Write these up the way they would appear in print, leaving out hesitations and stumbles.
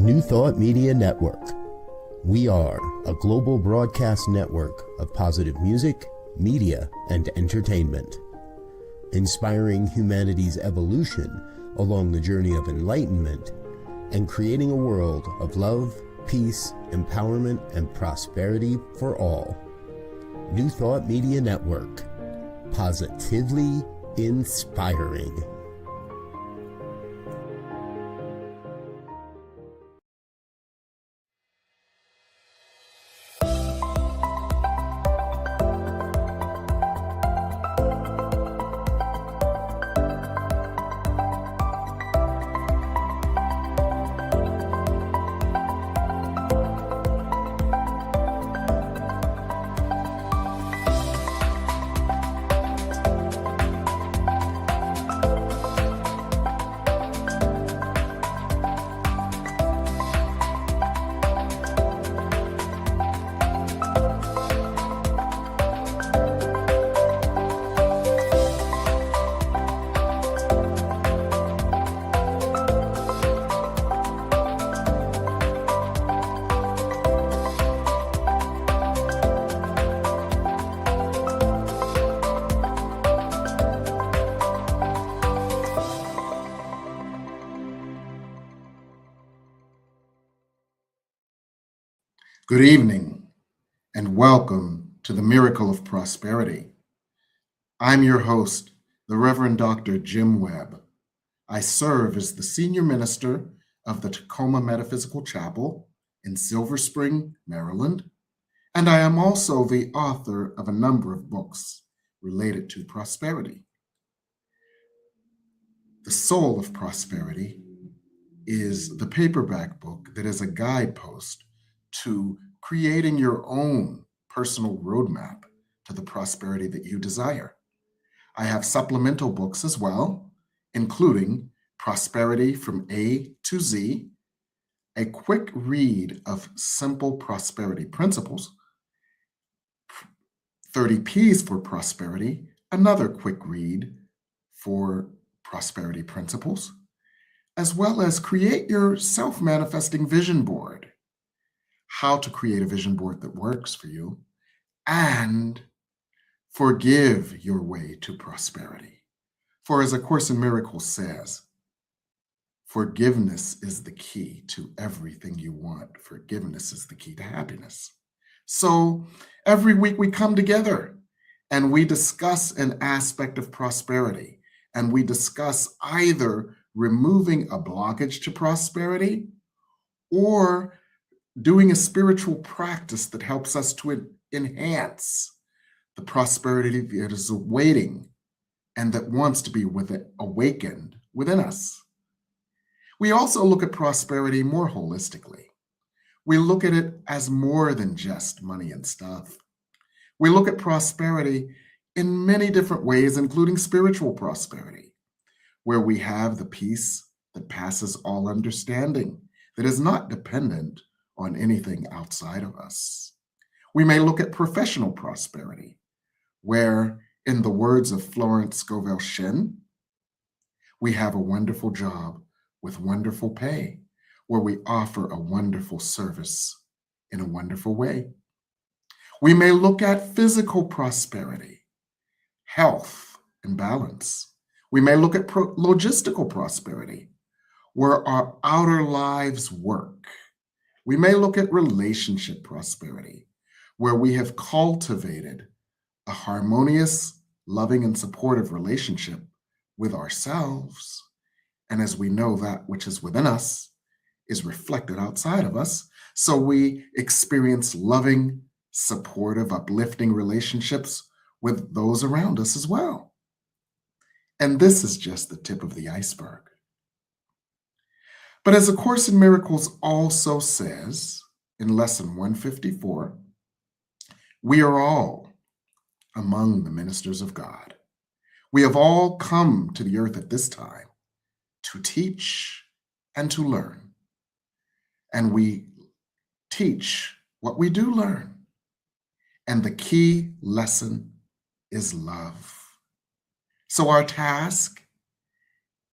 New Thought Media Network. We are a global broadcast network of positive music, media, and entertainment, inspiring humanity's evolution along the journey of enlightenment and creating a world of love, peace, empowerment, and prosperity for all. New Thought Media Network. Positively inspiring. Good evening, and welcome to the Miracle of Prosperity. I'm your host, the Reverend Dr. Jim Webb. I serve as the Senior Minister of the Tacoma Metaphysical Chapel in Silver Spring, Maryland, and I am also the author of a number of books related to prosperity. The Soul of Prosperity is the paperback book that is a guidepost to creating your own personal roadmap to the prosperity that you desire. I have supplemental books as well, including Prosperity from A to Z, a quick read of simple prosperity principles, 30 P's for prosperity, another quick read for prosperity principles, as well as Create Your Self-Manifesting Vision Board, how to create a vision board that works for you, and Forgive Your Way to Prosperity. For as A Course in Miracles says, forgiveness is the key to everything you want. Forgiveness is the key to happiness. So every week we come together and we discuss an aspect of prosperity, and we discuss either removing a blockage to prosperity or doing a spiritual practice that helps us to enhance the prosperity that is awaiting and that wants to be awakened within us. We also look at prosperity more holistically. We look at it as more than just money and stuff. We look at prosperity in many different ways, including spiritual prosperity, where we have the peace that passes all understanding, that is not dependent on anything outside of us. We may look at professional prosperity, where, in the words of Florence Scovel Shinn, we have a wonderful job with wonderful pay, where we offer a wonderful service in a wonderful way. We may look at physical prosperity, health and balance. We may look at logistical prosperity, where our outer lives work. We may look at relationship prosperity, where we have cultivated a harmonious, loving, and supportive relationship with ourselves. And as we know, that which is within us is reflected outside of us. So we experience loving, supportive, uplifting relationships with those around us as well. And this is just the tip of the iceberg. But as A Course in Miracles also says in Lesson 154, we are all among the ministers of God. We have all come to the earth at this time to teach and to learn. And we teach what we do learn. And the key lesson is love. So our task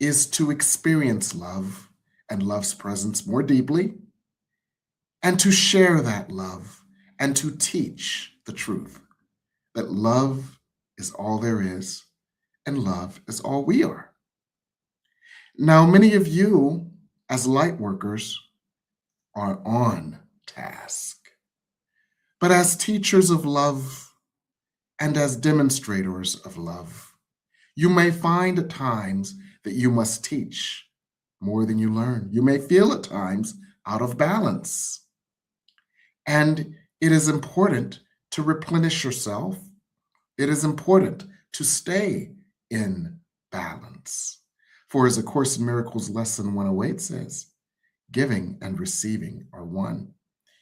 is to experience love and love's presence more deeply, and to share that love and to teach the truth that love is all there is and love is all we are. Now, many of you, as light workers, are on task. But as teachers of love and as demonstrators of love, you may find at times that you must teach more than you learn. You may feel at times out of balance. And it is important to replenish yourself. It is important to stay in balance. For as A Course in Miracles Lesson 108 says, giving and receiving are one.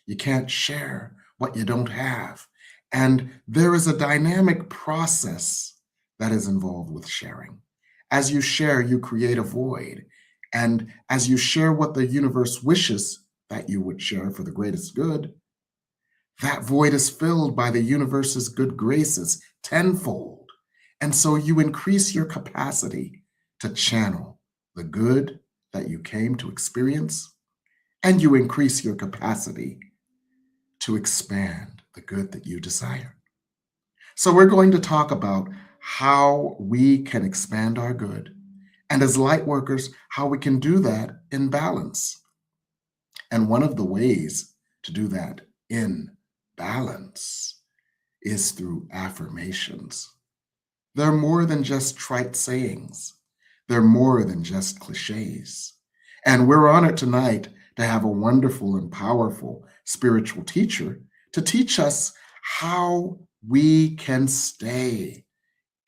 You can't share what you don't have. And there is a dynamic process that is involved with sharing. As you share, you create a void. And as you share what the universe wishes that you would share for the greatest good, that void is filled by the universe's good graces tenfold. And so you increase your capacity to channel the good that you came to experience, and you increase your capacity to expand the good that you desire. So we're going to talk about how we can expand our good, and as light workers, how we can do that in balance. And one of the ways to do that in balance is through affirmations. They're more than just trite sayings. They're more than just cliches. And we're honored tonight to have a wonderful and powerful spiritual teacher to teach us how we can stay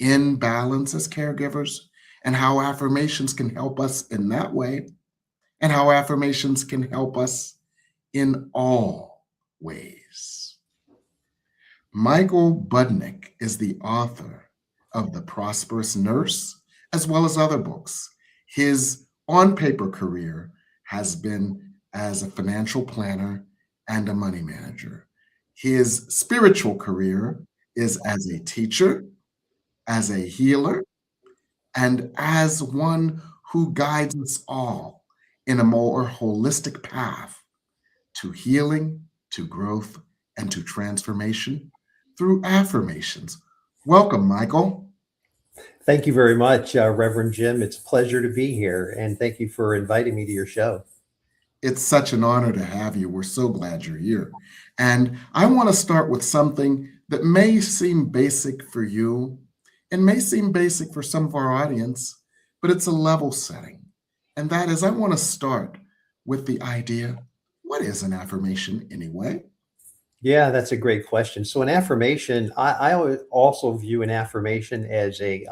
in balance as caregivers, and how affirmations can help us in that way, and how affirmations can help us in all ways. Michael Budnick is the author of The Prosperous Nurse, as well as other books. His on-paper career has been as a financial planner and a money manager. His spiritual career is as a teacher, as a healer, and as one who guides us all in a more holistic path to healing, to growth, and to transformation through affirmations. Welcome, Michael. Thank you very much, Reverend Jim. It's a pleasure to be here, and thank you for inviting me to your show. It's such an honor to have you. We're so glad you're here. And I want to start with something that may seem basic for you and may seem basic for some of our audience, but it's a level setting. And that is, I want to start with the idea, what is an affirmation anyway? Yeah, that's a great question. So an affirmation, I always also view an affirmation as a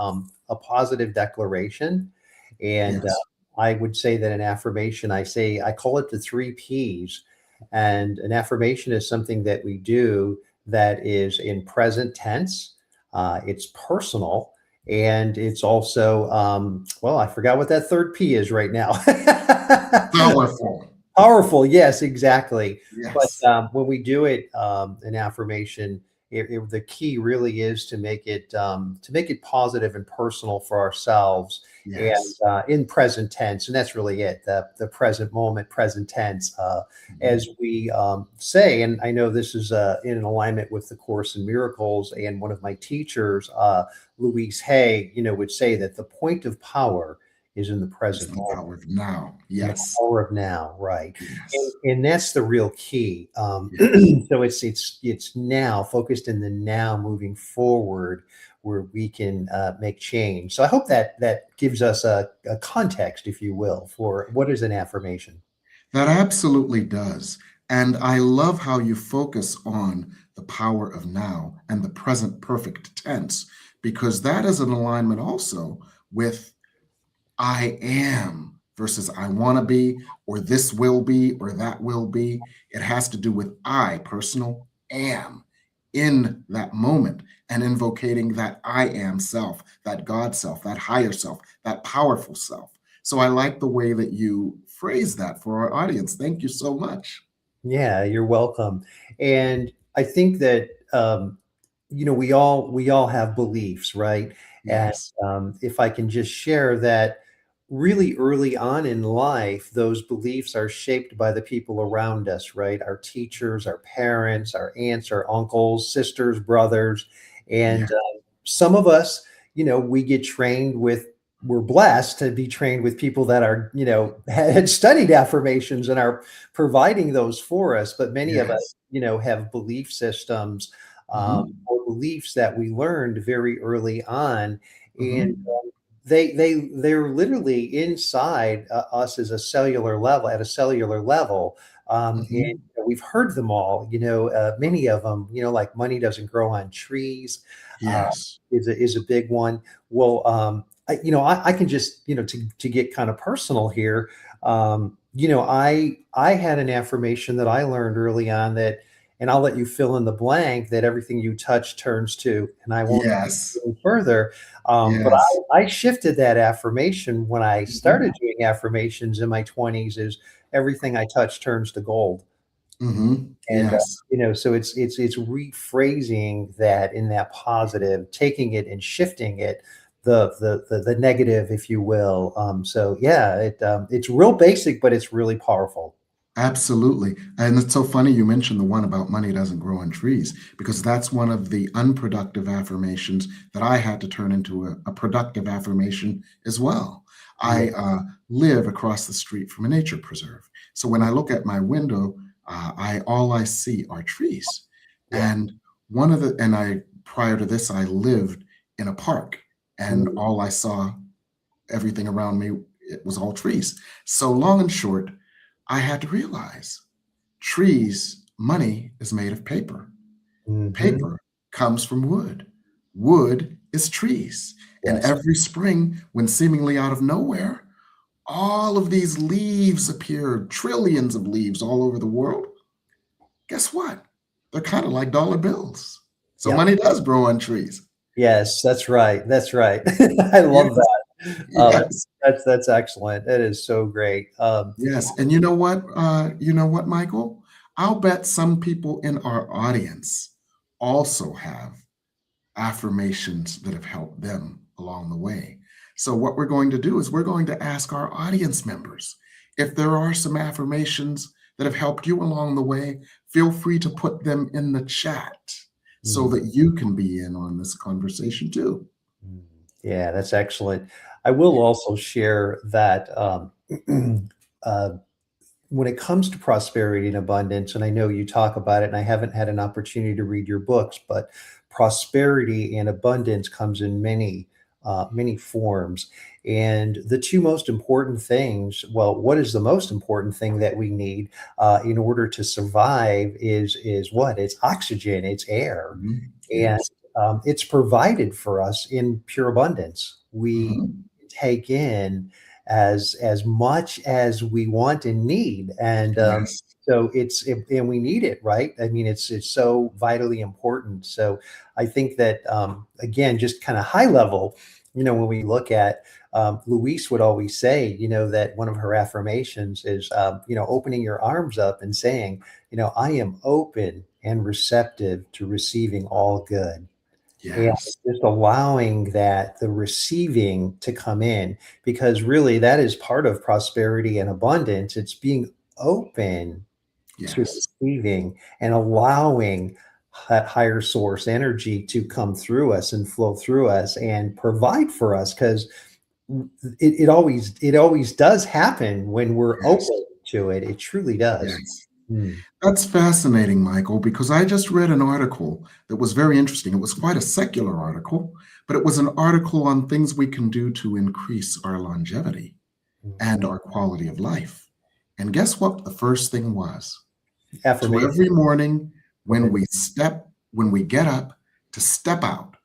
positive declaration. And Yes. I would say that an affirmation, I call it the 3 Ps. And an affirmation is something that we do that is in present tense. It's personal, and it's also, well, I forgot what that 3rd P is right now. Powerful. Powerful, yes, exactly. Yes. But when we do it, an affirmation, the key really is to make it positive and personal for ourselves, Yes. and in present tense, and that's really it. The present moment, present tense, as we say. And I know this is in alignment with the Course in Miracles, and one of my teachers, Louise Hay, would say that the point of power is in the It's present the moment. power of now. The Yes. power of now, right? And, Yes. and that's the real key. Yes. So it's now, focused in the now, moving forward, where we can make change. So I hope that gives us a context, if you will, for what is an affirmation. That absolutely does. And I love how you focus on the power of now and the present perfect tense, because that is an alignment also with I am versus I want to be, or this will be, or that will be. It has to do with I, personal, am in that moment and invocating that I am self, that God self, that higher self, that powerful self. So I like the way that you phrase that for our audience. Thank you so much. Yeah, you're welcome. And I think that we all have beliefs, right? And Yes. if I can just share that, really early on in life, those beliefs are shaped by the people around us, right? Our teachers, our parents, our aunts, our uncles, sisters, brothers. Yeah. And some of us, we get trained with, we're blessed to be trained with people that are, had studied affirmations and are providing those for us. But many of us, Yes. have belief systems Hmm. or beliefs that we learned very early on. And Hmm. they're literally inside us as a cellular level, at a cellular level. And Hmm. we've heard them all, many of them, like money doesn't grow on trees, uh, Yes. is a big one. Well, I can just, to get kind of personal here. I had an affirmation that I learned early on that, and I'll let you fill in the blank, that everything you touch turns to, and I won't Yes. go any further. But Yes. I shifted that affirmation when I Hmm. started doing affirmations in my 20s, is everything I touch turns to gold. Hmm. And Yes. so it's rephrasing that in that positive, taking it and shifting it, the negative, if you will. So yeah, it's real basic, but it's really powerful. Absolutely. And it's so funny you mentioned the one about money doesn't grow on trees, because that's one of the unproductive affirmations that I had to turn into a productive affirmation as well. Yeah. I live across the street from a nature preserve. So when I look at my window, I all I see are trees. Yeah. And I prior to this, I lived in a park, and Mhm. all I saw, everything around me, it was all trees. So long and short, I had to realize money is made of paper. Mhm. Paper comes from wood. Wood is trees. And Yes. every spring, when seemingly out of nowhere, all of these leaves appeared, trillions of leaves all over the world. Guess what? They're kind of like dollar bills. So Yep. money does grow on trees. Yes, that's right. That's right. I love Yes, that. yes, That's excellent. That is so great. yes. And you know what? You know what, Michael? I'll bet some people in our audience also have affirmations that have helped them along the way. So, what we're going to do is we're going to ask our audience members if there are some affirmations that have helped you along the way. Feel free to put them in the chat so Mm. that you can be in on this conversation too. Mm. Yeah, that's excellent. I will also share that uh, when it comes to prosperity and abundance, and I know you talk about it, and I haven't had an opportunity to read your books, but prosperity and abundance comes in many forms. And the two most important things, well, what is the most important thing that we need in order to survive is what? It's oxygen, it's air, Mhm. and Yes. it's provided for us in pure abundance. We Mhm. take in as much as we want and need, and Yes. and we need it, right? I mean, it's so vitally important. So I think that again, just kind of high level, when we look at Louise would always say, that one of her affirmations is, opening your arms up and saying, I am open and receptive to receiving all good. And Yes. just allowing that the receiving to come in, because really that is part of prosperity and abundance. It's being open to Yes. receiving and allowing that higher source energy to come through us and flow through us and provide for us, because it always does happen when we're Yes. open to it. It truly does. Yes. Mm. That's fascinating, Michael, because I just read an article that was very interesting. It was quite a secular article, but it was an article on things we can do to increase our longevity and Mhm. our quality of life. And guess what the first thing was? To Affirmation. every morning Okay. when we get up, to step out,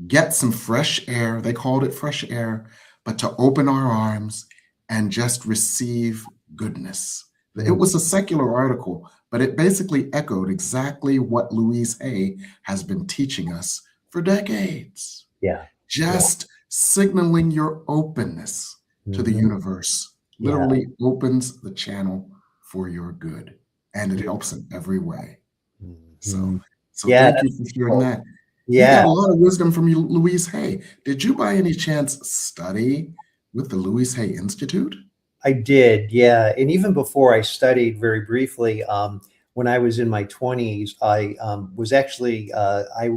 get some fresh air. They called it fresh air, but to open our arms and just receive goodness. It Mm. was a secular article, but it basically echoed exactly what Louise Hay has been teaching us for decades. Yeah. Yeah. Just signaling your openness to the Mhm. universe Yeah. literally opens the channel for your good, and it helps in every way. So, Mhm. so Yeah, thank you that's for sharing cool. that. You got Yeah. a lot of wisdom from you, Louise Hay. Did you by any chance study with the Louise Hay Institute? I did, yeah. And even before I studied very briefly, when I was in my 20s, I was actually I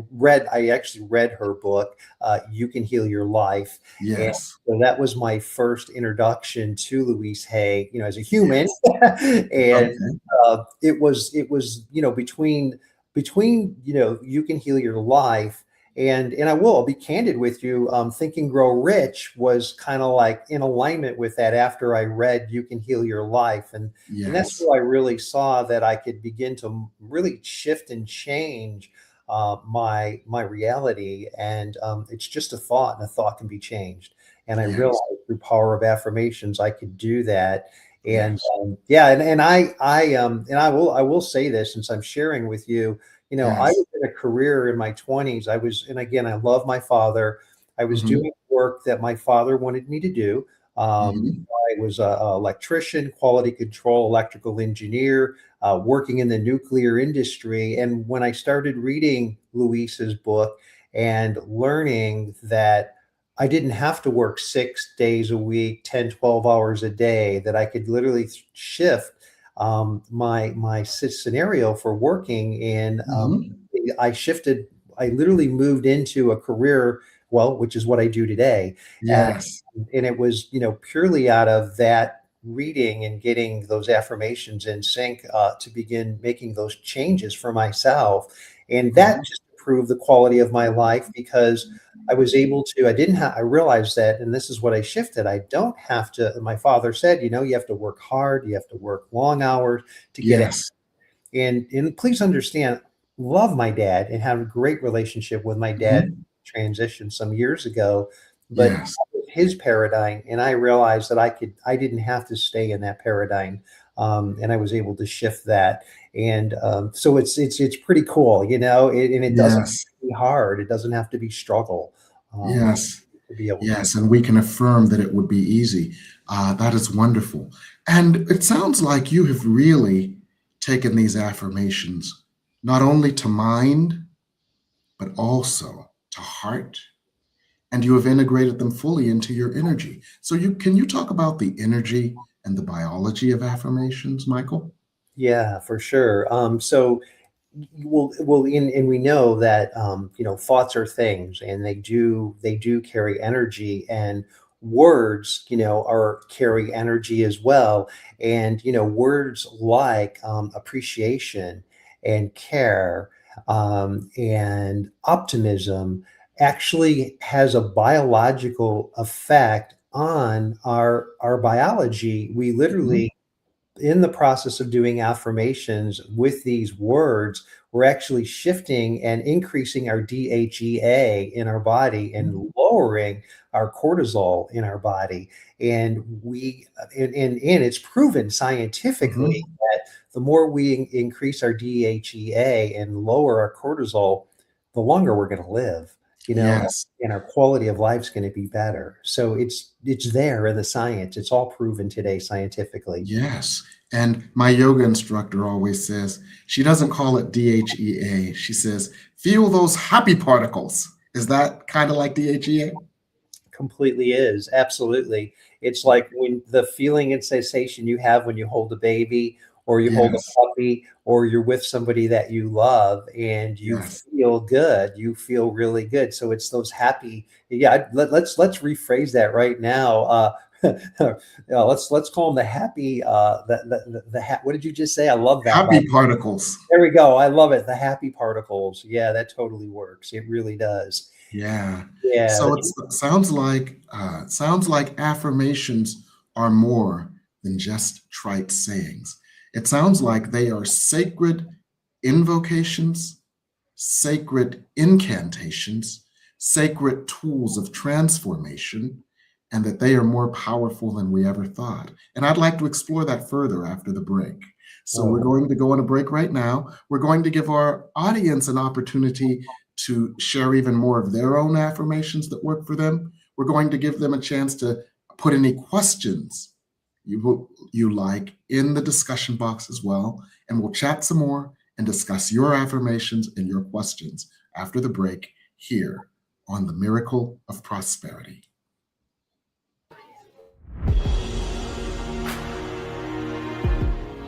actually read her book, You Can Heal Your Life. And Yes. so that was my first introduction to Louise Hay, as a human. Yes. And Okay. it was, between, You Can Heal Your Life. And I'll be candid with you. Think and Grow Rich was kind of like in alignment with that after I read You Can Heal Your Life. And that's Yes. where I really saw that I could begin to really shift and change my reality. And it's just a thought, and a thought can be changed. And I Yes. realized through power of affirmations, I could do that. And Yes. yeah, and I will say this, since I'm sharing with you, I Yes. was in a career in my 20s. And again, I love my father. I was Mm-hmm. doing work that my father wanted me to do. Mm-hmm. I was a electrician, quality control, electrical engineer, working in the nuclear industry. And when I started reading Luis's book and learning that I didn't have to work 6 days a week, 10, 12 hours a day, that I could literally shift my scenario for working. And Mm-hmm. I shifted, I literally moved into a career, well, which is what I do today. And, Yes. and it was, purely out of that reading and getting those affirmations in sync to begin making those changes for myself. And that Mm-hmm. just improved the quality of my life, because I was able to, I realized that, and this is what I shifted. I don't have to, my father said, you have to work hard, you have to work long hours to get it. Yes. And please understand, love my dad and have a great relationship with my dad. Mm-hmm. Transitioned some years ago, but Yes. his paradigm, and I realized that I didn't have to stay in that paradigm, and I was able to shift that. And so it's pretty cool, and it doesn't Yes. have to be hard. It doesn't have to be struggle Yes. to be able to. Yes. And we can affirm that it would be easy. That is wonderful. And it sounds like you have really taken these affirmations not only to mind, but also to heart, and you have integrated them fully into your energy. So you talk about the energy and the biology of affirmations, Michael? Yeah, for sure. So and we know that thoughts are things, and they do carry energy, and words are carry energy as well. And words like appreciation and care and optimism actually has a biological effect on our biology. We Mhm. literally, in the process of doing affirmations with these words, we're actually shifting and increasing our DHEA in our body and lowering our cortisol in our body. And and it's proven scientifically Mhm. that the more we increase our DHEA and lower our cortisol, the longer we're going to live, you know, Yes. and our quality of life is going to be better. So it's there in the science. It's all proven today scientifically. Yes. And my yoga instructor always says she doesn't call it DHEA. She says, feel those happy particles. Is that kind of like DHEA? Completely is. Absolutely. It's like when the feeling and sensation you have when you hold a baby, or you hold a Yes. puppy, or you're with somebody that you love and you Yes. feel good. You feel really good. So it's those happy. Yeah. Let's rephrase that right now. Let's call them the happy. What did you just say? I love that. Happy particles. There we go. I love it. The happy particles. Yeah, that totally works. It really does. Yeah. Yeah. So it sounds like affirmations are more than just trite sayings. It sounds like they are sacred invocations, sacred incantations, sacred tools of transformation, and that they are more powerful than we ever thought. And I'd like to explore that further after the break. So we're Oh, going to go on a break right now. We're going to give our audience an opportunity to share even more of their own affirmations that work for them. We're going to give them a chance to put any questions you like in the discussion box as well. And we'll chat some more and discuss your affirmations and your questions after the break here on the Miracle of Prosperity.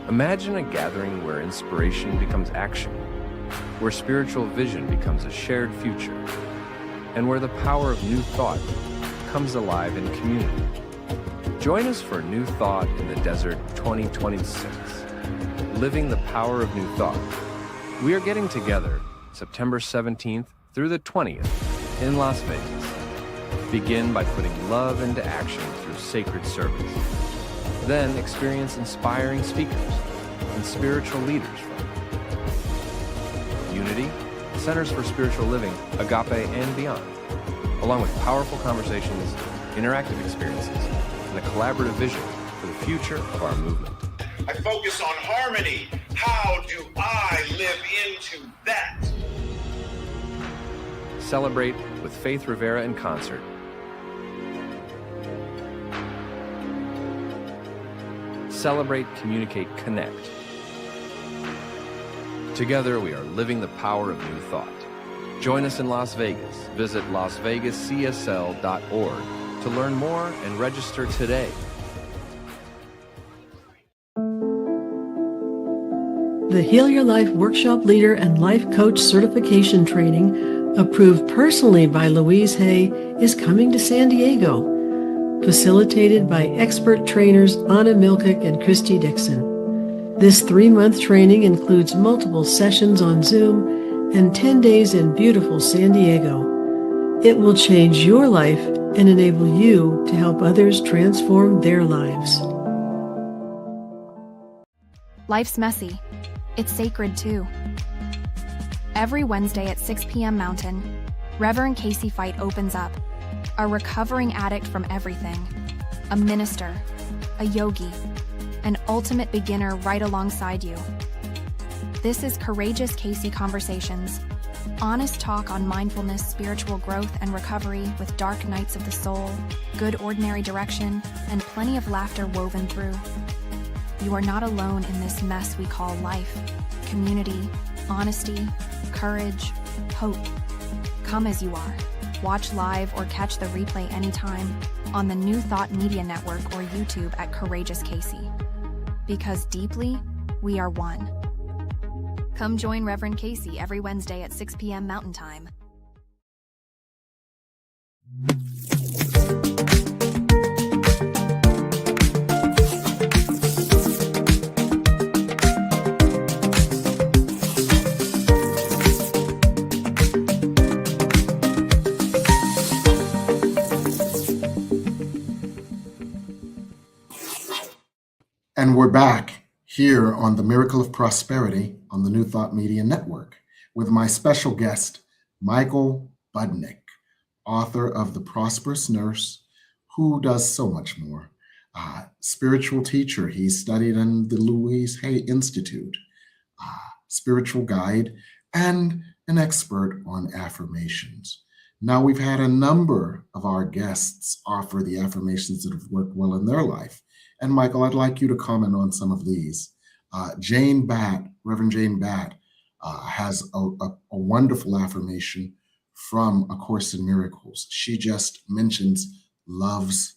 Imagine a gathering where inspiration becomes action, where spiritual vision becomes a shared future, and where the power of new thought comes alive in community. Join us for New Thought in the Desert 2026, Living the Power of New Thought. We are getting together September 17th through the 20th in Las Vegas. Begin by putting love into action through sacred service. Then experience inspiring speakers and spiritual leaders from Unity, Centers for Spiritual Living, Agape, and beyond, along with powerful conversations, interactive experiences, and a collaborative vision for the future of our movement. I focus on harmony. How do I live into that? Celebrate with Faith Rivera in concert. Celebrate, communicate, connect. Together we are living the power of new thought. Join us in Las Vegas. Visit lasvegascsl.org to learn more and register today. The Heal Your Life Workshop Leader and Life Coach Certification Training, approved personally by Louise Hay, is coming to San Diego. Facilitated by expert trainers Anna Milkick and Christy Dixon. This 3-month training includes multiple sessions on Zoom and 10 days in beautiful San Diego. It will change your life and enable you to help others transform their lives. Life's messy. It's sacred too. Every Wednesday at 6 p.m. Mountain, Reverend Casey Fight opens up. A recovering addict from everything, a minister, a yogi, an ultimate beginner right alongside you. This is Courageous Casey Conversations, honest talk on mindfulness, spiritual growth, and recovery with dark nights of the soul, good ordinary direction, and plenty of laughter woven through. You are not alone in this mess we call life, community, honesty, courage, hope. Come as you are. Watch live or catch the replay anytime on the New Thought Media Network or YouTube at Courageous Casey. Because deeply, we are one. Come join Reverend Casey every Wednesday at 6 p.m. Mountain Time. And we're back here on the Miracle of Prosperity on the New Thought Media Network with my special guest, Michael Budnick, author of The Prosperous Nurse, who does so much more. Spiritual teacher, he studied in the Louise Hay Institute, spiritual guide, and an expert on affirmations. Now, we've had a number of our guests offer the affirmations that have worked well in their life. And Michael, I'd like you to comment on some of these. Jane Batt, Reverend Jane Batt, has a wonderful affirmation from A Course in Miracles. She just mentions love's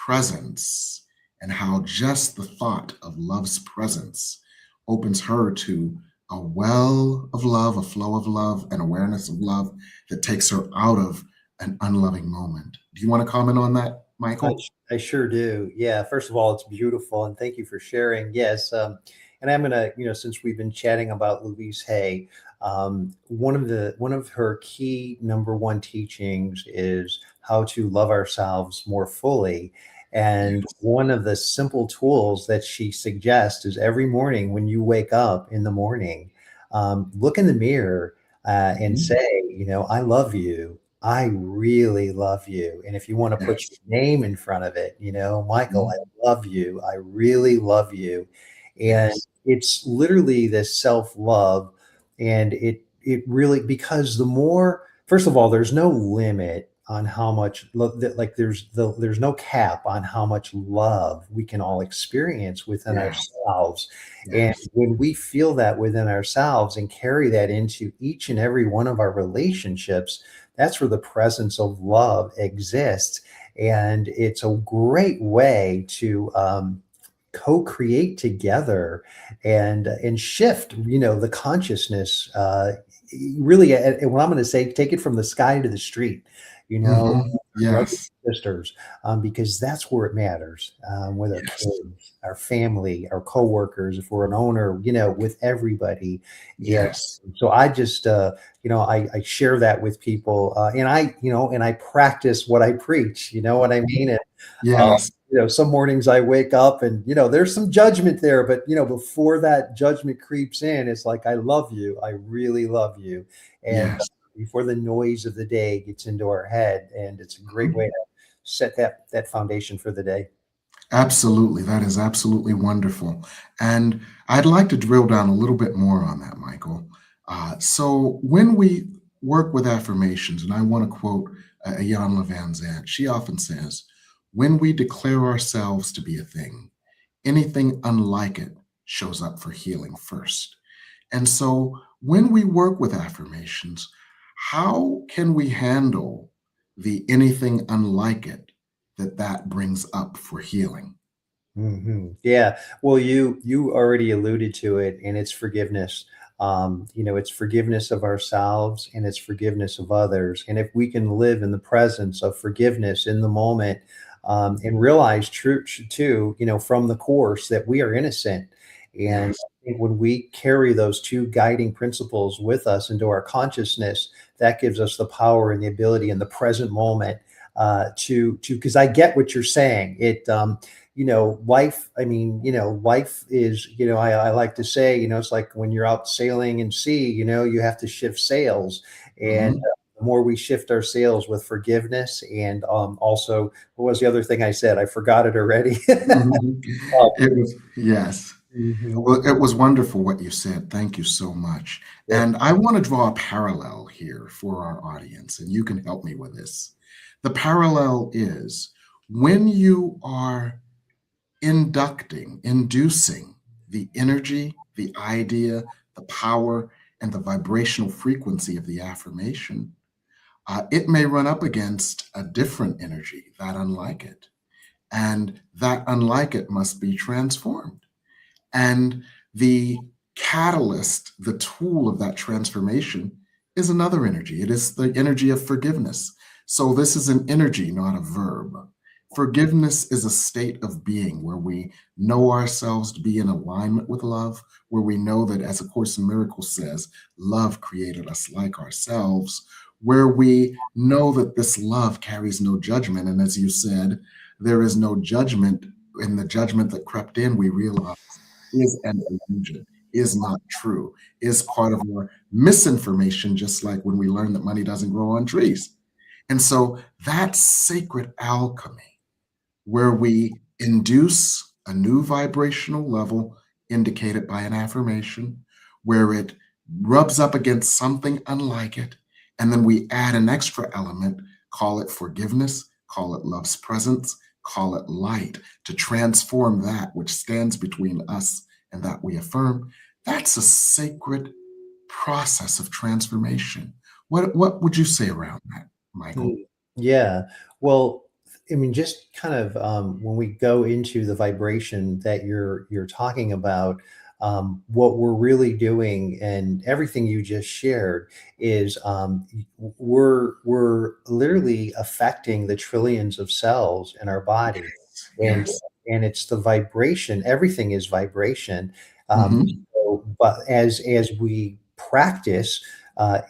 presence and how just the thought of love's presence opens her to a well of love, a flow of love, an awareness of love that takes her out of an unloving moment. Do you want to comment on that, Michael? I sure do. Yeah. First of all, it's beautiful, and thank you for sharing. Yes. And I'm gonna, since we've been chatting about Louise Hay, one of her key number one teachings is how to love ourselves more fully. And one of the simple tools that she suggests is every morning when you wake up in the morning, look in the mirror and say, I love you. I really love you. And if you want to put your name in front of it, Michael, I love you. I really love you. And it's literally this self-love. And it really, because the more, first of all, there's no limit on how much there's no cap on how much love we can all experience within ourselves. And when we feel that within ourselves and carry that into each and every one of our relationships, that's where the presence of love exists. And it's a great way to co-create together and shift, the consciousness. Really, and what I'm going to say, take it from the sky to the street, Mhm. brothers Yes. and sisters, because that's where it matters, with our Yes. kids, our family, our coworkers, if we're an owner, with everybody. Yeah. Yes. So I just, I share that with people, and I practice what I preach. You know what I mean? And, uh, Yes. some mornings I wake up and, there's some judgment there, but, before that judgment creeps in, it's like, I love you. I really love you. And Yes. before the noise of the day gets into our head, and it's a great way to set that foundation for the day. Absolutely. That is absolutely wonderful. And I'd like to drill down a little bit more on that, Michael. So when we work with affirmations, and I want to quote Jan Levan Zant, she often says, when we declare ourselves to be a thing, anything unlike it shows up for healing first. And so when we work with affirmations, how can we handle the anything unlike it that brings up for healing? Yeah. Well, you already alluded to it, and it's forgiveness. It's forgiveness of ourselves, and it's forgiveness of others. And if we can live in the presence of forgiveness in the moment, and realize true too, from the course, that we are innocent. And Yes. I think when we carry those two guiding principles with us into our consciousness, that gives us the power and the ability in the present moment, because I get what you're saying. Life is, I like to say, it's like when you're out sailing in sea, you have to shift sails. And Mhm. the more we shift our sails with forgiveness, and also, what was the other thing I said? I forgot it already. Mhm. Um, It was, yes. mhm. Well, it was wonderful what you said. Thank you so much. Yeah. And I want to draw a parallel here for our audience, and you can help me with this. The parallel is when you are inducing the energy, the idea, the power, and the vibrational frequency of the affirmation, it may run up against a different energy, that unlike it. And that unlike it must be transformed. And the catalyst, the tool of that transformation is another energy. It is the energy of forgiveness. So this is an energy, not a verb. Forgiveness is a state of being where we know ourselves to be in alignment with love, where we know that, as A Course in Miracles says, love created us like ourselves, where we know that this love carries no judgment. And as you said, there is no judgment. In the judgment that crept in, we realize is an illusion, is not true, is part of our misinformation, just like when we learn that money doesn't grow on trees. And so that sacred alchemy, where we induce a new vibrational level indicated by an affirmation, where it rubs up against something unlike it, and then we add an extra element, call it forgiveness, call it love's presence, call it light, to transform that which stands between us and that we affirm. That's a sacred process of transformation. What would you say around that, Michael? Yeah. Well, I mean, just kind of, when we go into the vibration that you're talking about, what we're really doing, and everything you just shared, is, we're literally affecting the trillions of cells in our body. and Yes. and it's the vibration. Everything is vibration. Mhm. But as we practice,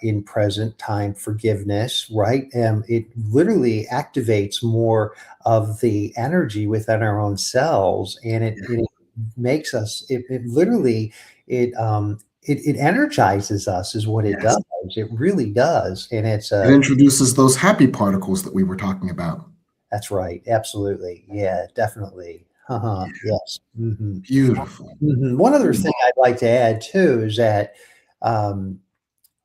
in present time forgiveness, right? It literally activates more of the energy within our own cells, and it makes us. It literally it energizes us, is what it Yes. does. It really does, and it's It introduces those happy particles that we were talking about. that's right, absolutely, yeah, definitely. Yes. Beautiful. One other thing Beautiful. I'd like to add too is that, um,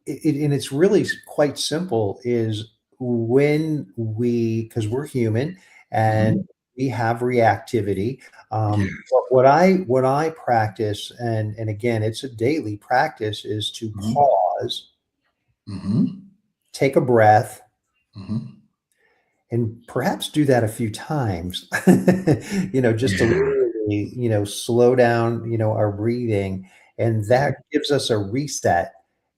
and it's really quite simple, is when we, because we're human and Mhm. we have reactivity. Yes. What I practice, and again, it's a daily practice, is to Mhm. pause, Mhm. take a breath, Mhm. and perhaps do that a few times, just to Yeah. literally, slow down, our breathing. And that gives us a reset,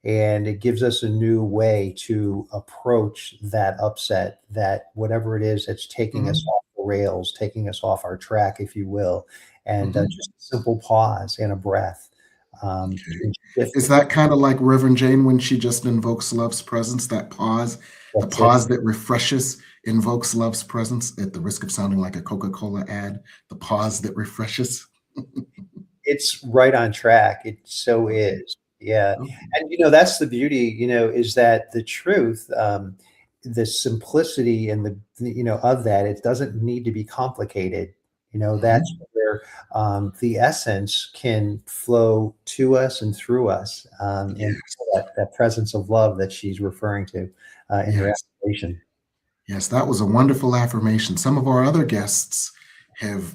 and it gives us a new way to approach that upset, that whatever it is that's taking us Mhm. off the rails, taking us off our track, if you will. And Mhm. just a simple pause and a breath Okay. can shift. Is that kind of like Reverend Jane when she just invokes love's presence? That pause, the That's it. pause that refreshes, invokes love's presence at the risk of sounding like a Coca-Cola ad. The pause that refreshes. It's right on track. It so Okay. is. Yeah. Okay. And, that's the beauty, is that the truth, the simplicity and of that, it doesn't need to be complicated. That's Mhm. where the essence can flow to us and through us, and Yes. that presence of love that she's referring to in her Yes. affirmation. Yes, that was a wonderful affirmation. Some of our other guests have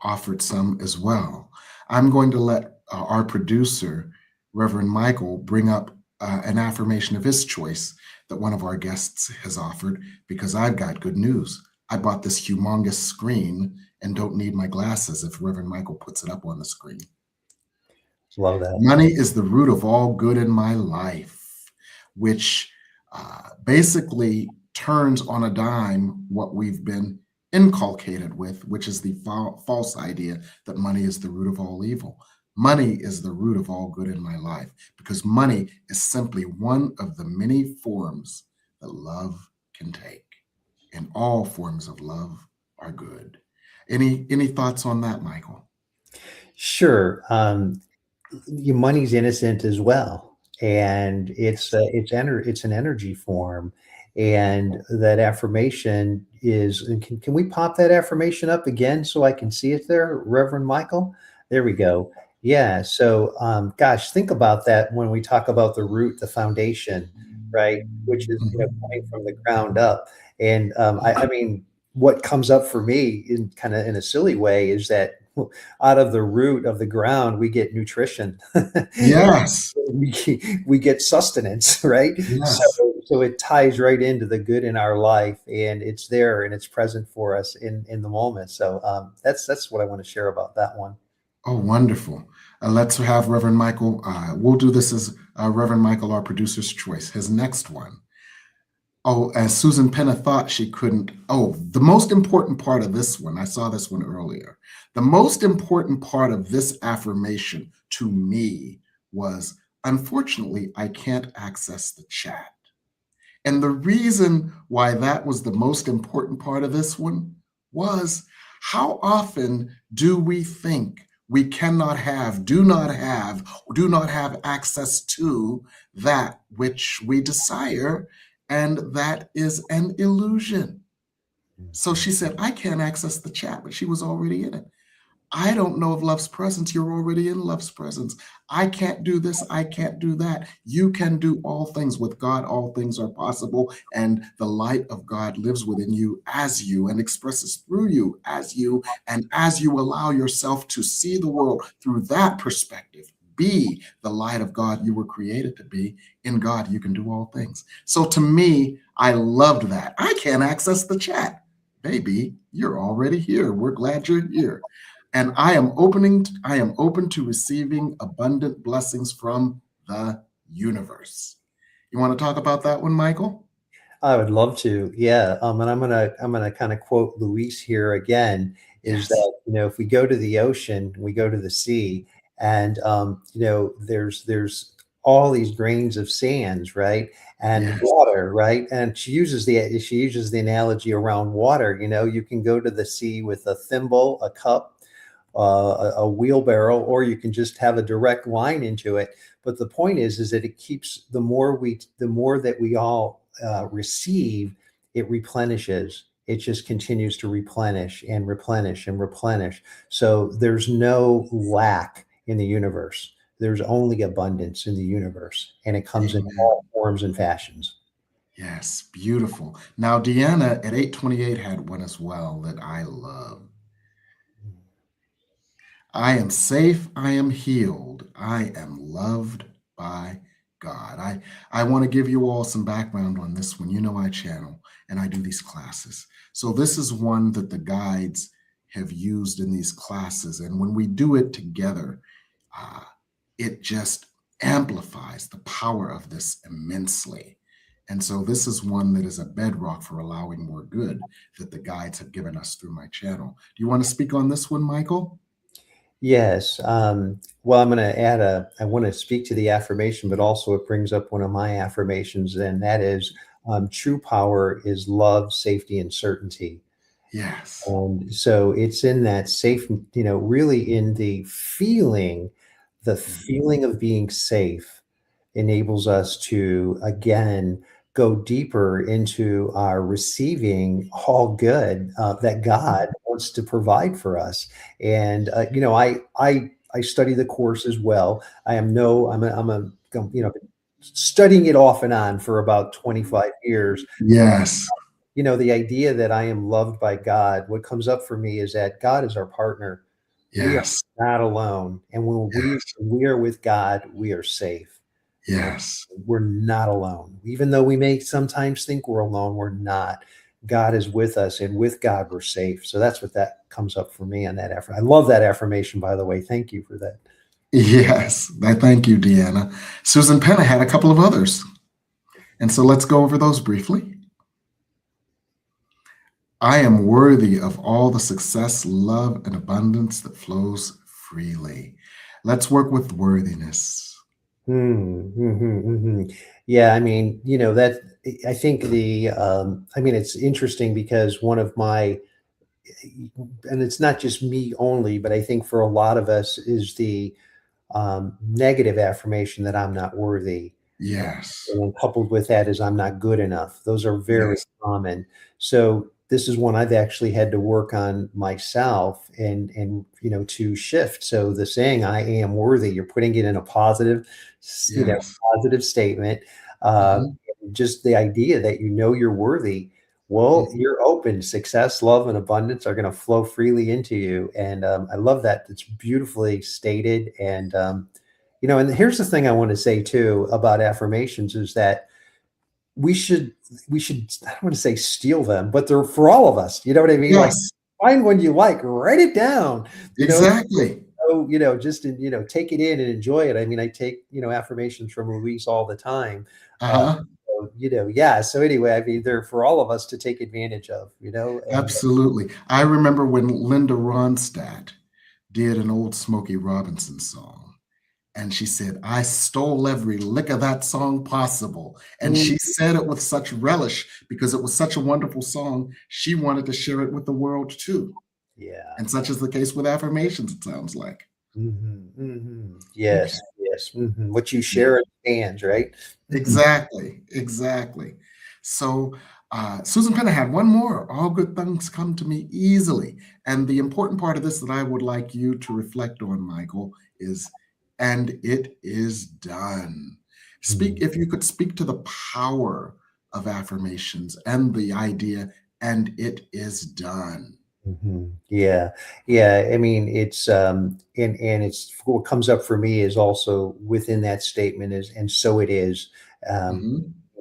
offered some as well. I'm going to let our producer, Reverend Michael, bring up an affirmation of his choice that one of our guests has offered because I've got good news. I bought this humongous screen and don't need my glasses if Reverend Michael puts it up on the screen. Love that. Money is the root of all good in my life, which basically turns on a dime what we've been inculcated with, which is the false idea that money is the root of all evil. Money is the root of all good in my life because money is simply one of the many forms that love can take, and all forms of love are good. Any thoughts on that, Michael? Sure. Your money's innocent as well, and it's an energy form, and that affirmation is. And can we pop that affirmation up again so I can see it there, Reverend Michael? There we go. Yeah. So, gosh, think about that when we talk about the root, the foundation, right? Which is coming from the ground up, and I mean, what comes up for me in kind of in a silly way is that out of the root of the ground, we get nutrition. Yes, we get sustenance, right? So, yes. so it ties right into the good in our life, and it's there and it's present for us in the moment. So that's what I want to share about that one. Oh, wonderful. Let's have Reverend Michael. We'll do this as Reverend Michael, our producer's choice. His next one. Oh, as Susan Penna thought she couldn't. Oh, the most important part of this one, I saw this one earlier. The most important part of this affirmation to me was, unfortunately, I can't access the chat. And the reason why that was the most important part of this one was how often do we think we cannot have, do not have access to that which we desire, and that is an illusion. So she said, I can't access the chat, but she was already in it. I don't know of love's presence. You're already in love's presence. I can't do this. I can't do that. You can do all things with God. All things are possible. And the light of God lives within you and expresses through you. And as you allow yourself to see the world through that perspective, be the light of God you were created to be. In God, you can do all things. So to me, I loved that. I can't access the chat. Baby, you're already here. We're glad you're here. And I am open to receiving abundant blessings from the universe. You want to talk about that one, Michael? I would love to. Yeah. And I'm gonna kind of quote Luis here again, is Yes. that, if we go to the ocean, we go to the sea, and there's all these grains of sands, right? And Yes. water, right? And she uses the analogy around water. You can go to the sea with a thimble, a cup, a wheelbarrow, or you can just have a direct line into it. But the point is that it keeps the more that we all receive, it replenishes. It just continues to replenish and replenish and replenish. So there's no lack in the universe. There's only abundance in the universe, and it comes in Amen. all forms and fashions. Yes. Beautiful. Now, Deanna at 828 had one as well that I love. I am safe. I am healed. I am loved by God. I want to give you all some background on this one. You know, I channel and I do these classes. So this is one that the guides have used in these classes. And when we do it together, it just amplifies the power of this immensely. And so this is one that is a bedrock for allowing more good that the guides have given us through my channel. Do you want to speak on this one, Michael? Yes. Well, I'm going to add I want to speak to the affirmation, but also it brings up one of my affirmations, and that is true power is love, safety, and certainty. Yes. And so it's in that safe, really in the feeling of being safe enables us to, again, go deeper into our receiving all good that God wants to provide for us. And I study the course as well. I'm studying it off and on for about 25 years. Yes. The idea that I am loved by God, what comes up for me is that God is our partner. Yes. We are not alone. And when we are with God, we are safe. Yes. We're not alone. Even though we may sometimes think we're alone, we're not. God is with us, and with God, we're safe. So that's what that comes up for me on that effort. I love that affirmation, by the way. Thank you for that. Yes. I thank you, Deanna. Susan Penna had a couple of others. And so let's go over those briefly. I am worthy of all the success, love, and abundance that flows freely. Let's work with worthiness. Yeah, I mean, I think it's interesting because one of my, and it's not just me only, but I think for a lot of us is the negative affirmation that I'm not worthy. Yes. And then coupled with that is I'm not good enough. Those are very common. So this is one I've actually had to work on myself and to shift. So the saying "I am worthy," you're putting it in a positive, positive statement. Just the idea that you're worthy. Well, you're open. Success, love, and abundance are going to flow freely into you. And I love that. It's beautifully stated. And and here's the thing I want to say too about affirmations is that we should, I don't want to say steal them, but they're for all of us. You know what I mean? Like, Yes. find one you like, write it down. Exactly. So, just take it in and enjoy it. I mean, I take, affirmations from Louise all the time. So anyway, I mean, they're for all of us to take advantage of, and, Absolutely. I remember when Linda Ronstadt did an old Smokey Robinson song. And she said, I stole every lick of that song possible. And she said it with such relish because it was such a wonderful song. She wanted to share it with the world too. Yeah. And such is the case with affirmations, it sounds like. Yes. Okay. Yes. What you share expands, right? Exactly. So Susan Penna had one more. All good things come to me easily. And the important part of this that I would like you to reflect on, Michael, is and it is done. If you could speak to the power of affirmations and the idea, and it is done. Yeah. I mean, it's and it's what comes up for me is also within that statement is, and so it is.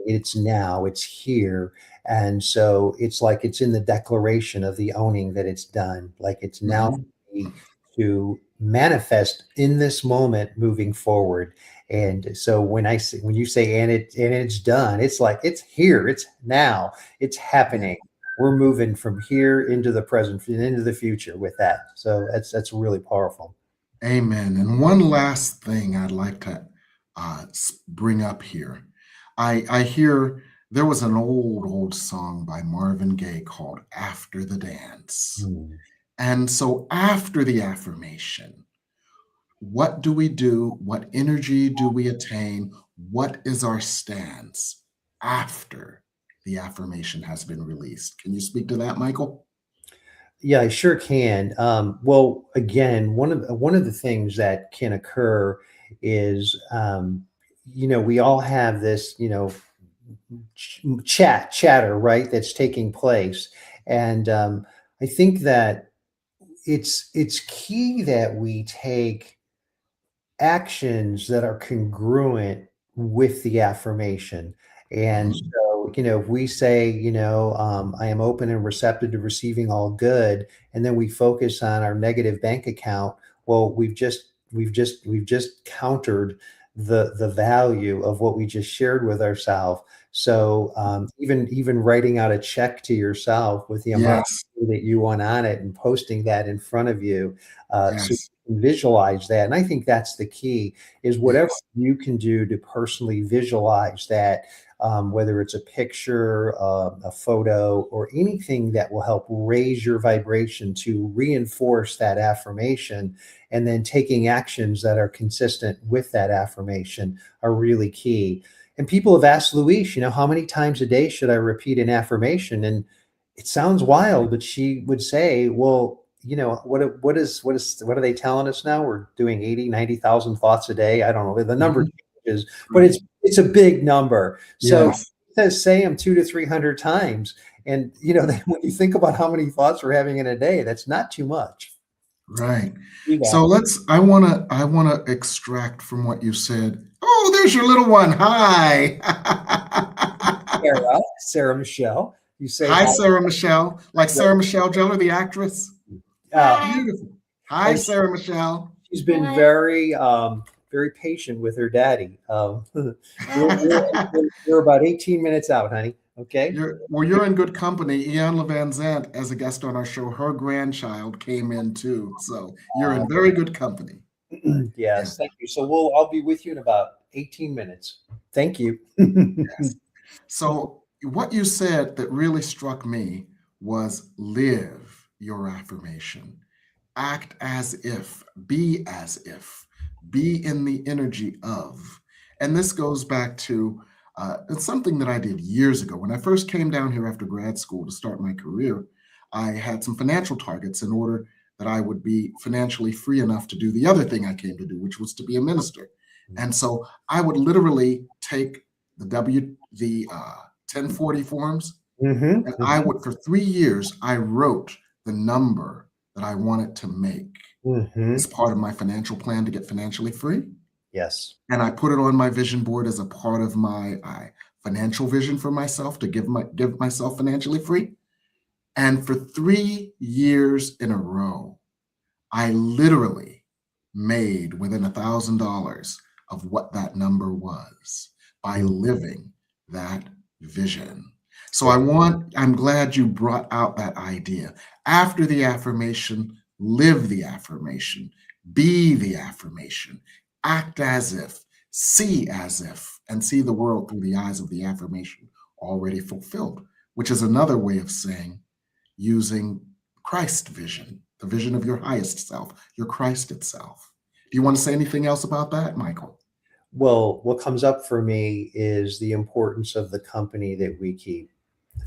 It's now, it's here. And so it's like it's in the declaration of the owning that it's done. Like it's now to manifest in this moment moving forward. And so when you say and it's done, it's like it's here, it's now, it's happening. We're moving from here into the present and into the future with that. So that's really powerful. Amen. And one last thing I'd like to bring up here. I hear there was an old song by Marvin Gaye called After the Dance. And so after the affirmation, what do we do? What energy do we attain? What is our stance after the affirmation has been released? Can you speak to that, Michael? Yeah, I sure can. Well, again, one of the things that can occur is, we all have this, chatter, right? That's taking place. And I think that it's key that we take actions that are congruent with the affirmation. And so, if we say, I am open and receptive to receiving all good, and then we focus on our negative bank account, well, we've just countered the value of what we just shared with ourselves. So even writing out a check to yourself with the amount that you want on it and posting that in front of you, so you can visualize that. And I think that's the key, is whatever you can do to personally visualize that, whether it's a picture, a photo, or anything that will help raise your vibration to reinforce that affirmation, and then taking actions that are consistent with that affirmation are really key. And people have asked Louise, how many times a day should I repeat an affirmation? And it sounds wild, but she would say, well, what are they telling us now? We're doing 80, 90,000 thoughts a day. I don't know. The number changes, but it's a big number. So it says say them 200 to 300 times. And, when you think about how many thoughts we're having in a day, that's not too much. Right. So I want to extract from what you said. Oh, there's your little one. Hi. Sarah Michelle. You say hi, Sarah Michelle. Like Sarah Michelle Gellar, the actress. Beautiful. Hi, Sarah Michelle. She's been very patient with her daddy. We're about 18 minutes out, honey. Okay. You're in good company. Ian Van Zandt, as a guest on our show, her grandchild came in too. So you're in very good company. Yes, thank you. So I'll be with you in about 18 minutes. Thank you. Yes. So what you said that really struck me was live your affirmation. Act as if, be in the energy of. And this goes back to it's something that I did years ago. When I first came down here after grad school to start my career, I had some financial targets in order that I would be financially free enough to do the other thing I came to do, which was to be a minister. And so I would literally take the 1040 forms, and I would, for 3 years, I wrote the number that I wanted to make as part of my financial plan to get financially free. Yes. And I put it on my vision board as a part of my financial vision for myself to give myself financially free. And for 3 years in a row, I literally made within $1,000 of what that number was by living that vision. So I'm glad you brought out that idea. After the affirmation, live the affirmation, be the affirmation. Act as if, see as if, and see the world through the eyes of the affirmation already fulfilled, which is another way of saying using Christ vision, the vision of your highest self, your Christ itself. Do you want to say anything else about that, Michael? Well, what comes up for me is the importance of the company that we keep,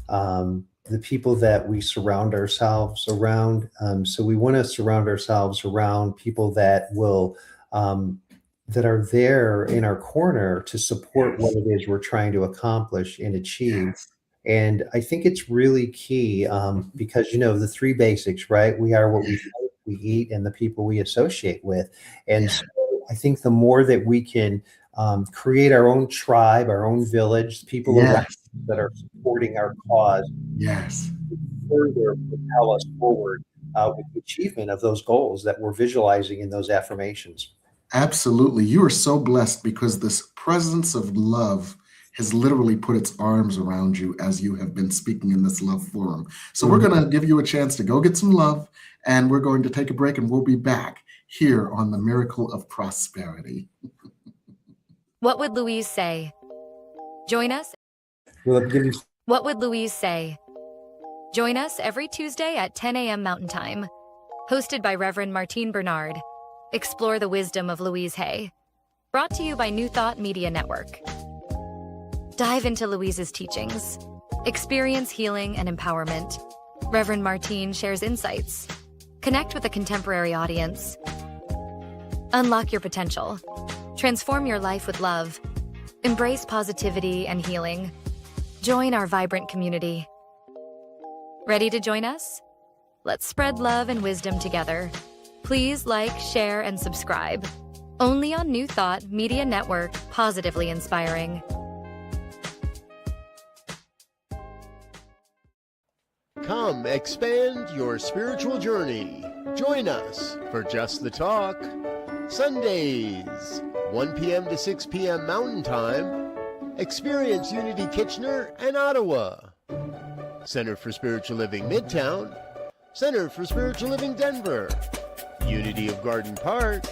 the people that we surround ourselves around. So we want to surround ourselves around people that will that are there in our corner to support what it is we're trying to accomplish and achieve. And I think it's really key because, the three basics, right? We are what we think, we eat, and the people we associate with. And so I think the more that we can create our own tribe, our own village, people around that are supporting our cause, further propel us forward with the achievement of those goals that we're visualizing in those affirmations. Absolutely. You are so blessed because this presence of love has literally put its arms around you as you have been speaking in this love forum. So we're going to give you a chance to go get some love, and we're going to take a break, and we'll be back here on the Miracle of Prosperity. What would Louise say? Join us. What would Louise say? Join us every Tuesday at 10 a.m. Mountain Time. Hosted by Reverend Martine Bernard. Explore the wisdom of Louise Hay. Brought to you by New Thought Media Network. Dive into Louise's teachings. Experience healing and empowerment. Reverend Martine shares insights. Connect with a contemporary audience. Unlock your potential. Transform your life with love. Embrace positivity and healing. Join our vibrant community. Ready to join us? Let's spread love and wisdom together. Please like, share, and subscribe. Only on New Thought Media Network, positively inspiring. Come expand your spiritual journey. Join us for Just the Talk. Sundays, 1 p.m. to 6 p.m. Mountain Time. Experience Unity Kitchener and Ottawa. Center for Spiritual Living Midtown. Center for Spiritual Living Denver. Unity of Garden Park.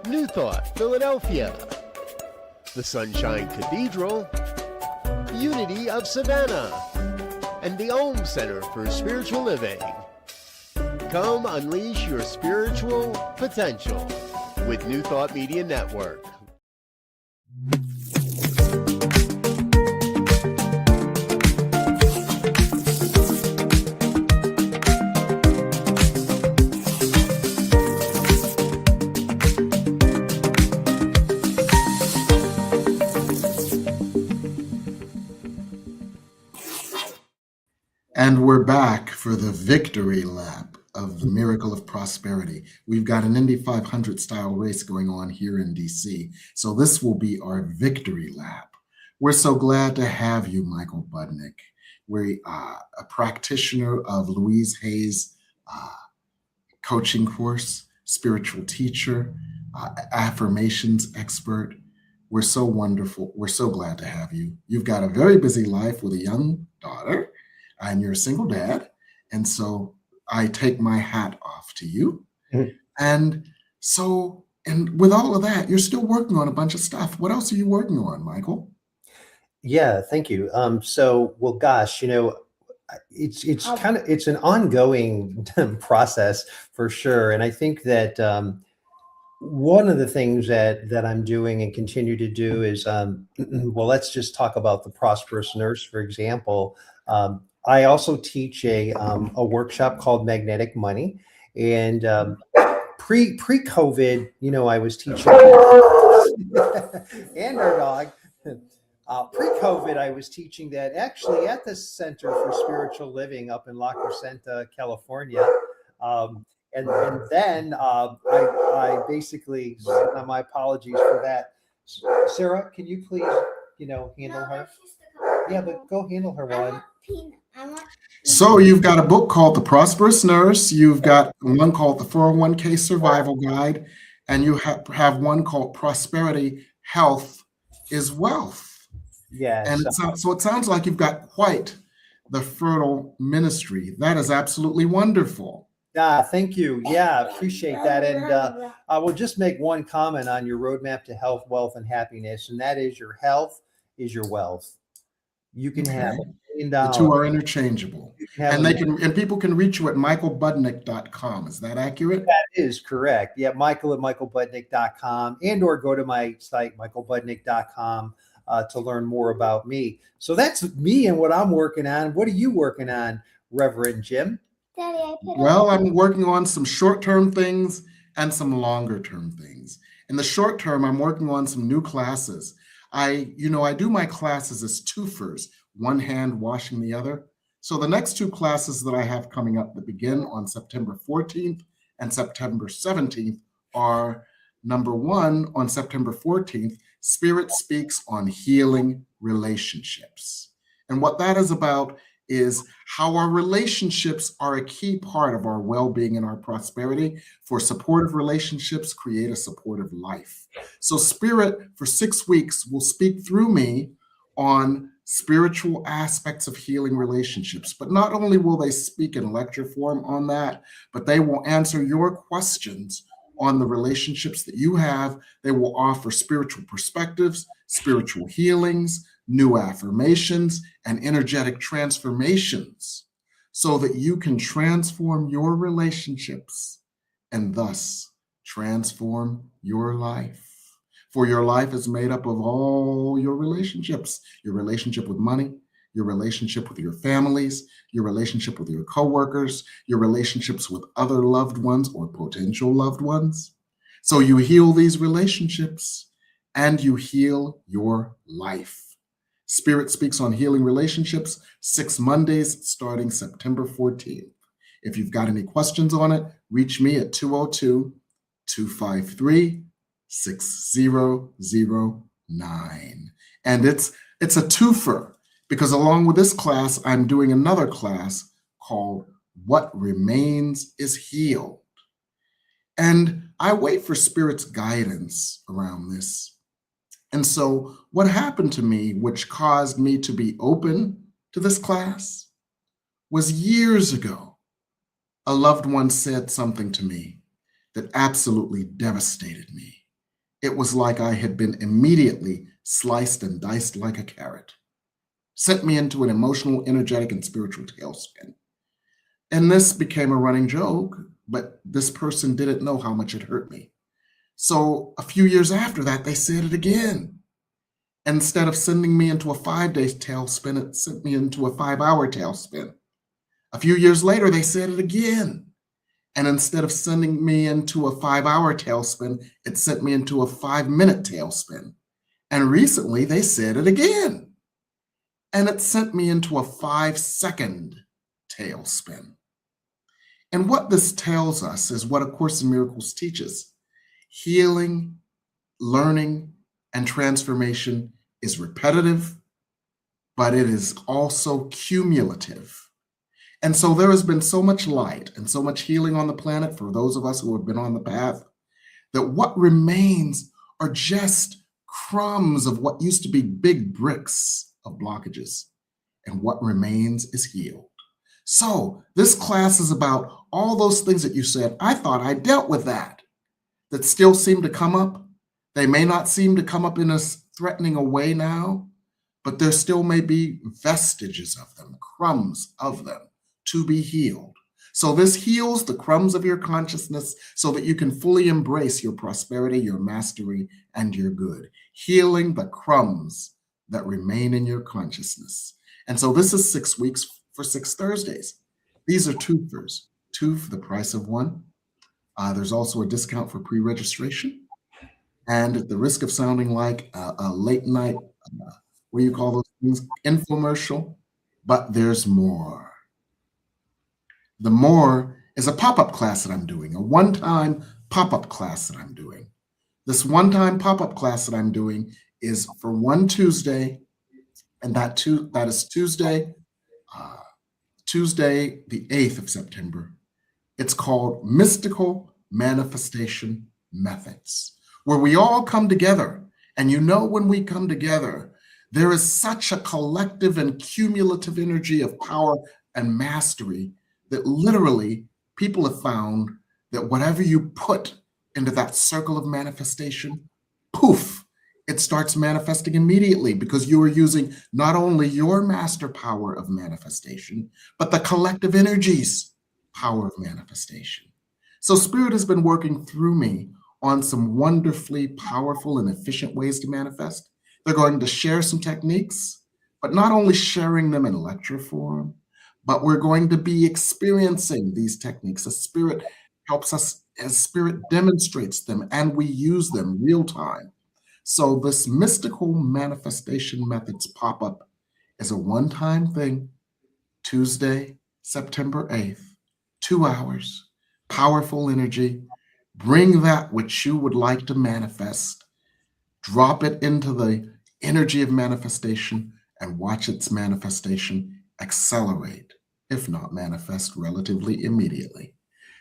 New Thought Philadelphia. The Sunshine Cathedral. Unity of Savannah. And the Ohm Center for Spiritual Living. Come unleash your spiritual potential with New Thought Media Network. And we're back for the victory lap of the Miracle of Prosperity. We've got an Indy 500 style race going on here in DC. So this will be our victory lap. We're so glad to have you, Michael Budnick. We're a practitioner of Louise Hay's coaching course, spiritual teacher, affirmations expert. We're so wonderful. We're so glad to have you. You've got a very busy life with a young daughter, and you're a single dad. And so I take my hat off to you. Mm-hmm. And with all of that, you're still working on a bunch of stuff. What else are you working on, Michael? Yeah, thank you. Well, gosh, it's an ongoing process for sure. And I think that one of the things that I'm doing and continue to do is, well, let's just talk about the Prosperous Nurse, for example. I also teach a workshop called Magnetic Money, and pre-COVID, I was teaching and our dog. Pre-COVID, I was teaching that actually at the Center for Spiritual Living up in La Crescenta, California, and then I basically, my apologies for that. Sarah, can you please, handle her? Yeah, but go handle her while So you've got a book called The Prosperous Nurse. You've got one called The 401k Survival Guide, and you have one called Prosperity Health is Wealth. Yeah. And so it sounds like you've got quite the fertile ministry. That is absolutely wonderful. Yeah, thank you. Yeah, appreciate that. And I will just make one comment on your roadmap to health, wealth, and happiness, and that is your health is your wealth. You can have $1 million. The two are interchangeable. And people can reach you at michaelbudnick.com. Is that accurate? That is correct. Yeah, Michael at michaelbudnick.com, and or go to my site, michaelbudnick.com, to learn more about me. So that's me and what I'm working on. What are you working on, Reverend Jim? Daddy, I'm working on some short-term things and some longer-term things. In the short term, I'm working on some new classes. I do my classes as twofers, one hand washing the other. So the next two classes that I have coming up that begin on September 14th and September 17th are, number one, on September 14th, Spirit Speaks on Healing Relationships. And what that is about is how our relationships are a key part of our well-being and our prosperity. For supportive relationships, create a supportive life. So Spirit, for 6 weeks, will speak through me on spiritual aspects of healing relationships. But not only will they speak in lecture form on that, but they will answer your questions on the relationships that you have. They will offer spiritual perspectives, spiritual healings, new affirmations, and energetic transformations so that you can transform your relationships and thus transform your life. For your life is made up of all your relationships, your relationship with money, your relationship with your families, your relationship with your coworkers, your relationships with other loved ones or potential loved ones. So you heal these relationships and you heal your life. Spirit Speaks on Healing Relationships, 6 Mondays starting September 14th. If you've got any questions on it, reach me at 202-253-2787. 6009. And it's a twofer, because along with this class, I'm doing another class called What Remains is Healed. And I wait for Spirit's guidance around this. And so what happened to me, which caused me to be open to this class, was years ago, a loved one said something to me that absolutely devastated me. It was like I had been immediately sliced and diced like a carrot, sent me into an emotional, energetic, and spiritual tailspin. And this became a running joke, but this person didn't know how much it hurt me. So a few years after that, they said it again. And instead of sending me into a 5-day tailspin, it sent me into a 5-hour tailspin. A few years later, they said it again. And instead of sending me into a 5-hour tailspin, it sent me into a 5-minute tailspin. And recently, they said it again. And it sent me into a 5-second tailspin. And what this tells us is what A Course in Miracles teaches. Healing, learning, and transformation is repetitive, but it is also cumulative. And so there has been so much light and so much healing on the planet for those of us who have been on the path, that what remains are just crumbs of what used to be big bricks of blockages. And what remains is healed. So this class is about all those things that you said, I thought I dealt with that still seem to come up. They may not seem to come up in a threatening a way now, but there still may be vestiges of them, crumbs of them to be healed. So this heals the crumbs of your consciousness so that you can fully embrace your prosperity, your mastery, and your good, healing the crumbs that remain in your consciousness. And so this is 6 weeks for 6 Thursdays. These are twofers, 2 for the price of 1. There's also a discount for pre-registration. And at the risk of sounding like a late night, what do you call those things? Infomercial, but there's more. The more is a pop-up class that I'm doing, a one-time pop-up class that I'm doing. This one-time pop-up class that I'm doing is for one Tuesday, and that is Tuesday the 8th of September. It's called Mystical Manifestation Methods, where we all come together. And you know, when we come together, there is such a collective and cumulative energy of power and mastery that literally people have found that whatever you put into that circle of manifestation, poof, it starts manifesting immediately, because you are using not only your master power of manifestation, but the collective energies power of manifestation. So Spirit has been working through me on some wonderfully powerful and efficient ways to manifest. They're going to share some techniques, but not only sharing them in lecture form, but we're going to be experiencing these techniques as Spirit helps us, as Spirit demonstrates them, and we use them real time. So this Mystical Manifestation Methods pop-up is a one-time thing, Tuesday, September 8th, 2 hours, powerful energy. Bring that which you would like to manifest, drop it into the energy of manifestation, and watch its manifestation accelerate, if not manifest relatively immediately.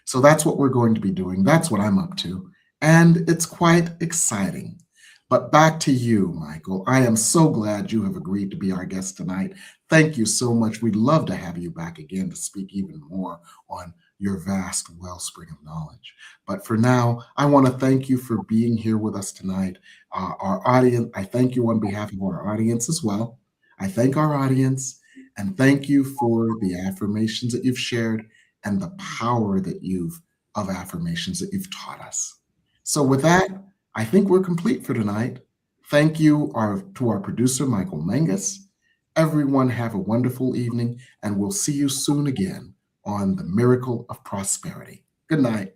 So that's what we're going to be doing. That's what I'm up to. And it's quite exciting. But back to you, Michael. I am so glad you have agreed to be our guest tonight. Thank you so much. We'd love to have you back again to speak even more on your vast wellspring of knowledge. But for now, I want to thank you for being here with us tonight. Our audience, I thank you on behalf of our audience as well. I thank our audience, and thank you for the affirmations that you've shared and the power that of affirmations that you've taught us. So with that, I think we're complete for tonight. Thank you to our producer, Michael Mangus. Everyone have a wonderful evening, and we'll see you soon again on The Miracle of Prosperity. Good night.